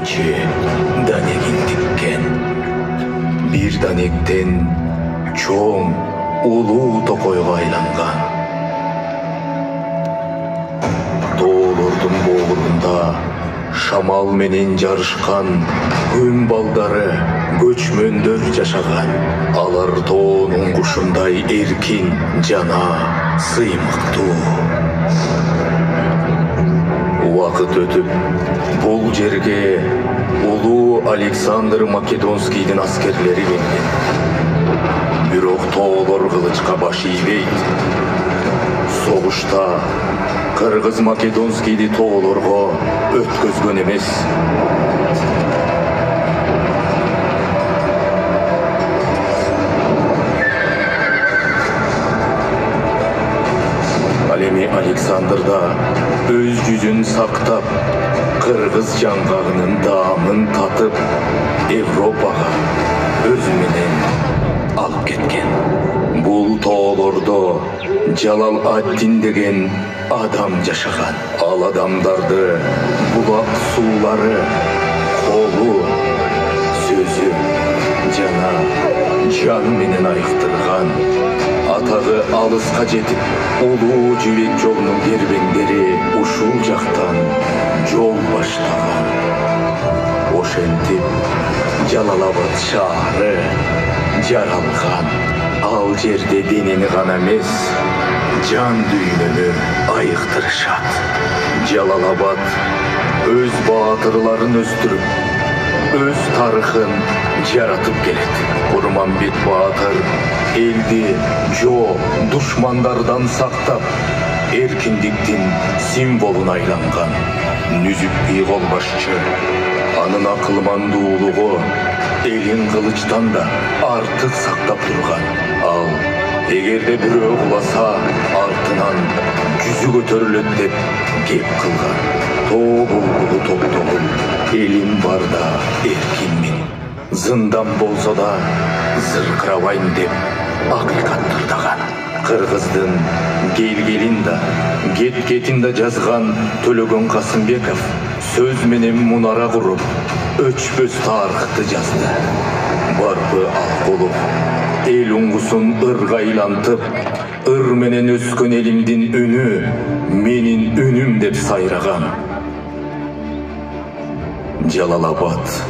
Birinci danegin dikken. Bir danekten çoğun ulu tokoyga aylangan. Тоолордун боорунда шамал менен жарышкан күн балдары көчмөндөр жашаган. Алар тоонун кушундай эркин жана сыймыктуу. Убакыт өтүп, бул жерге улуу Александр Македонскийдин аскерлери келген. Бирок тоолор кылычка баш ийбейт. Согушта Кыргыз Македонскийди тоолорго өткөзгөн эмес. Ал эми Александр да өз жүзүн сактап, кыргыз жаңгагынын даамын татып, Европага өзү менен алып кеткен. Бул тоолордо Жалал-ад-Дин деген адам жашаган. Ал адамдарды булак суулары, колу, сөзү жана жан менен айыктырган. Атагы алыска жетип, улуу жибек жолунун кербеңдери ушул жактан жол баштаган. Ошентип Жалал-абад шаары жаралган. Ал жерде денени гана эмес, жан дүйнөнү айыктырышат. Жалал-абад өз баатырларын өстүрүп, өз тарыхын жаратып келет. Курманбек баатыр элди душмандардан сактап, эркиндиктин символуна айланган. Нүзүкбий колбашчы анын акылмандуулугу элин кылычтан да артык сактап турган. Ал эгерде бирөө куласа, артынан жүзү көтөрүлөт деп кеп кылган. Тоо булгулу топтогул, элим барда эркинмин. Зындан болсо да зыркырабайм деп акыйкат тырдаган. Кыргыздын келгелин да, кеткетин да жазган Төлөгөн Касымбеков сөз менен мунара куруп, өчпөс тарыхты жазды. Барпы Акулов эл уңгусун ырга айлантып, ыр менен өскөн элимдин үнү менин үнүм деп сайраган. Жалал-абад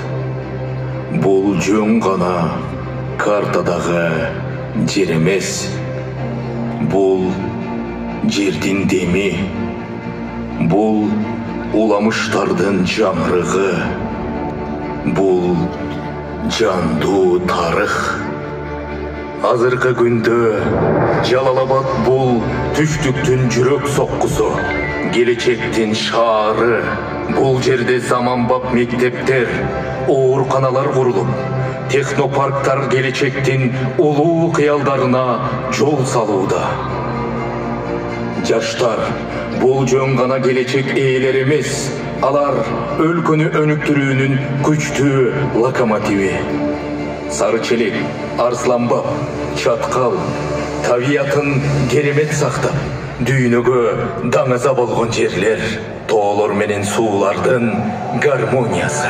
бул жөн гана картадагы жер эмес. Бул жердин деми, бул уламыштардын жаңрыгы, бул жандуу тарых. Азыркы күндө Жалал-абад бул түштүктүн жүрөк соккусу, келечектин шаары. Бул жерде заманбап мектептер, ооруканалар курулуп, технопарктар келечектин улуу кыялдарына жол салууда. Жаштар бул жөн гана келечек ээлери эмес, алар өлкөнү өнүктүрүүнүн күчтүү локомотиви. Сарычелек, Арсланбап, Чаткал табиятын керемет сактап, дүйнөгө даңаза болгон жерлер, тоолор менен суулардын гармониясы.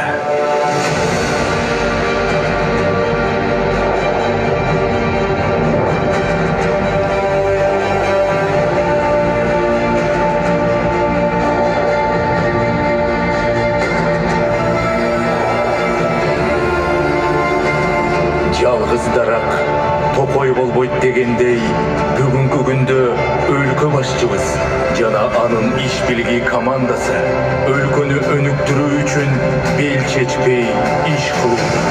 Жалгыз дарак топой болбойт дегендей, бүгүнкү күндө өлкө башчыбыз жана анын иш бийлиги командасы өлкөнү өнүктүрүү үчүн бел чечпей иш кылууда.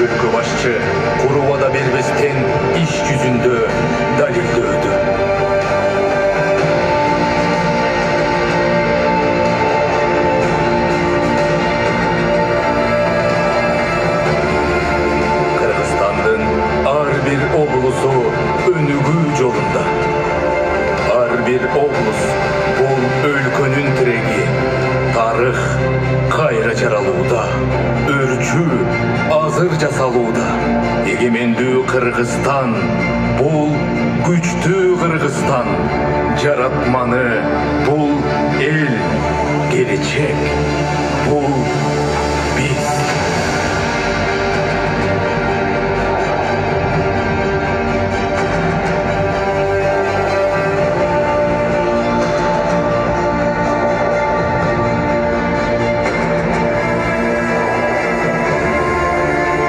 Өлкө башчы куру убада бербестен иш жүзүндө далилдөөдө. Облусу өнүгүү жолунда. Ар бир облус бул өлкөнүн тиреги. Тарых кайра жаралууда, өрчүү азыр жасалууда. Эгемендүү Кыргызстан бул күчтүү Кыргызстан. Жаратманы бул эл, келечек бул